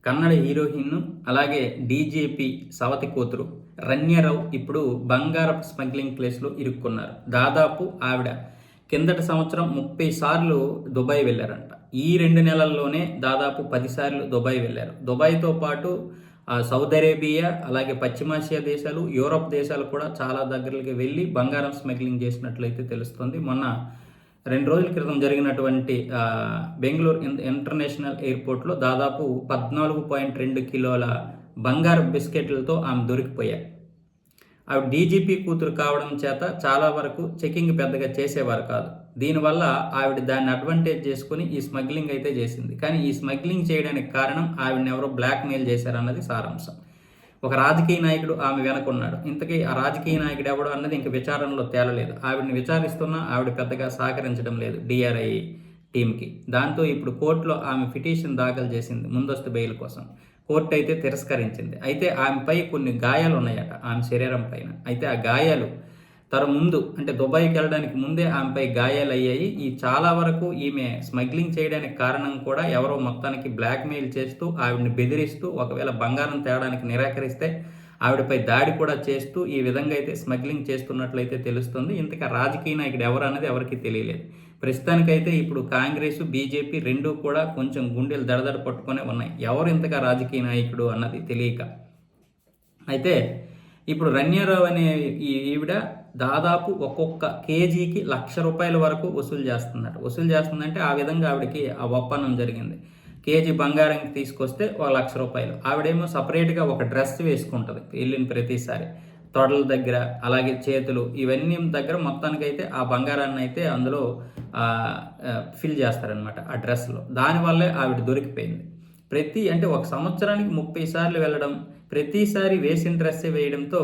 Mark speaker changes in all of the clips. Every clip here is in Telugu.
Speaker 1: కన్నడ హీరోయిన్ అలాగే డీజేపీ సవతి కూతురు రన్యరావు ఇప్పుడు బంగారపు స్మగ్లింగ్ కేసులో ఇరుక్కున్నారు. దాదాపు ఆవిడ కిందటి సంవత్సరం 30 సార్లు దుబాయ్ వెళ్ళారంట. ఈ 2 నెలల్లోనే దాదాపు 10 సార్లు దుబాయ్ వెళ్ళారు. దుబాయ్తో పాటు సౌదీ అరేబియా అలాగే పశ్చిమాసియా దేశాలు, యూరోప్ దేశాలు కూడా చాలా దగ్గరకి వెళ్ళి బంగారం స్మగ్లింగ్ చేసినట్లయితే తెలుస్తుంది. మొన్న 2 రోజుల క్రితం జరిగినటువంటి బెంగళూరు ఇంటర్నేషనల్ ఎయిర్పోర్ట్లో దాదాపు 14.2 కిలోల బంగారు బిస్కెట్లతో ఆమె దొరికిపోయారు. ఆవిడ డీజీపీ కూతురు కావడం చేత చాలా వరకు చెకింగ్ పెద్దగా చేసేవారు కాదు. దీనివల్ల ఆవిడ దాన్ని అడ్వాంటేజ్ చేసుకుని ఈ స్మగ్లింగ్ అయితే చేసింది. కానీ ఈ స్మగ్లింగ్ చేయడానికి కారణం ఆవిడని ఎవరో బ్లాక్మెయిల్ చేశారన్నది సారాంశం. ఒక రాజకీయ నాయకుడు ఆమె వెనకున్నాడు. ఇంతకీ ఆ రాజకీయ నాయకుడు ఎవడు అన్నది ఇంక విచారణలో తేలలేదు. ఆవిడని విచారిస్తున్నా ఆవిడ పెద్దగా సహకరించడం లేదు డిఆర్ఐ టీంకి. దాంతో ఇప్పుడు కోర్టులో ఆమె పిటిషన్ దాఖలు చేసింది ముందస్తు బెయిల్ కోసం. కోర్టు అయితే తిరస్కరించింది. అయితే ఆమెపై కొన్ని గాయాలు ఉన్నాయట ఆమె శరీరం పైన. అయితే ఆ గాయాలు ముందు అంటే దుబాయ్కి వెళ్ళడానికి ముందే ఆమెపై గాయాలు అయ్యాయి. ఈ చాలా వరకు ఈమె స్మగ్లింగ్ చేయడానికి కారణం కూడా ఎవరో మొత్తానికి బ్లాక్మెయిల్ చేస్తూ ఆవిడని బెదిరిస్తూ ఒకవేళ బంగారం తేడానికి నిరాకరిస్తే ఆవిడపై దాడి కూడా చేస్తూ ఈ విధంగా అయితే స్మగ్లింగ్ చేస్తున్నట్లయితే తెలుస్తుంది. ఇంతగా రాజకీయ నాయకుడు ఎవరు అన్నది ఎవరికి తెలియలేదు. ప్రస్తుతానికైతే ఇప్పుడు కాంగ్రెస్, బీజేపీ రెండూ కూడా కొంచెం గుండెలు దడదడ పట్టుకునే ఉన్నాయి. ఎవరు ఇంతగా రాజకీయ నాయకుడు అన్నది తెలియక. అయితే ఇప్పుడు రన్యారావు అనే ఈవిడ దాదాపు ఒక్కొక్క కేజీకి ₹1,00,000 వరకు వసూలు చేస్తుందంటే ఆ విధంగా ఆవిడకి ఆ ఒప్పందం జరిగింది. కేజీ బంగారంకి తీసుకొస్తే ₹1,00,000. ఆవిడేమో సపరేట్గా ఒక డ్రెస్ వేసుకుంటుంది వెళ్ళిన ప్రతిసారి. తొడల దగ్గర అలాగే చేతులు ఇవన్నీ దగ్గర మొత్తానికైతే ఆ బంగారాన్ని అయితే అందులో ఫిల్ చేస్తారనమాట ఆ డ్రెస్లో. దానివల్లే ఆవిడ దొరికిపోయింది. అంటే ఒక సంవత్సరానికి 30 సార్లు వెళ్ళడం, ప్రతిసారి వేసిన డ్రెస్సే వేయడంతో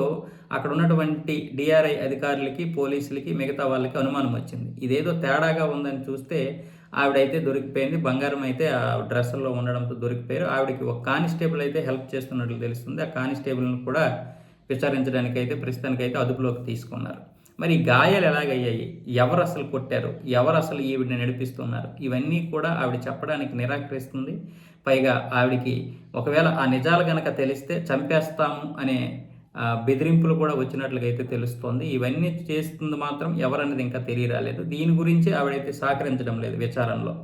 Speaker 1: అక్కడ ఉన్నటువంటి డిఆర్ఐ అధికారులకి, పోలీసులకి, మిగతా వాళ్ళకి అనుమానం వచ్చింది. ఇదేదో తేడాగా ఉందని చూస్తే ఆవిడైతే దొరికిపోయింది. బంగారం అయితే ఆ డ్రెస్సుల్లో ఉండడంతో దొరికిపోయారు. ఆవిడకి ఒక కానిస్టేబుల్ అయితే హెల్ప్ చేస్తున్నట్లు తెలుస్తుంది. ఆ కానిస్టేబుల్ని కూడా విచారించడానికైతే ప్రస్తుతానికైతే అదుపులోకి తీసుకున్నారు. మరి గాయాలు ఎలాగయ్యాయి, ఎవరు అసలు కొట్టారు, ఎవరు అసలు ఈవిడిని నడిపిస్తున్నారు, ఇవన్నీ కూడా ఆవిడ చెప్పడానికి నిరాకరిస్తుంది. పైగా ఆవిడికి ఒకవేళ ఆ నిజాలు గనక తెలిస్తే చంపేస్తాము అనే బెదిరింపులు కూడా వచ్చినట్లుగా అయితే తెలుస్తోంది. ఇవన్నీ చేస్తుంది మాత్రం ఎవరన్నది ఇంకా తెలియరాలేదు. దీని గురించి ఆవిడైతే సహకరించడం లేదు విచారణలో.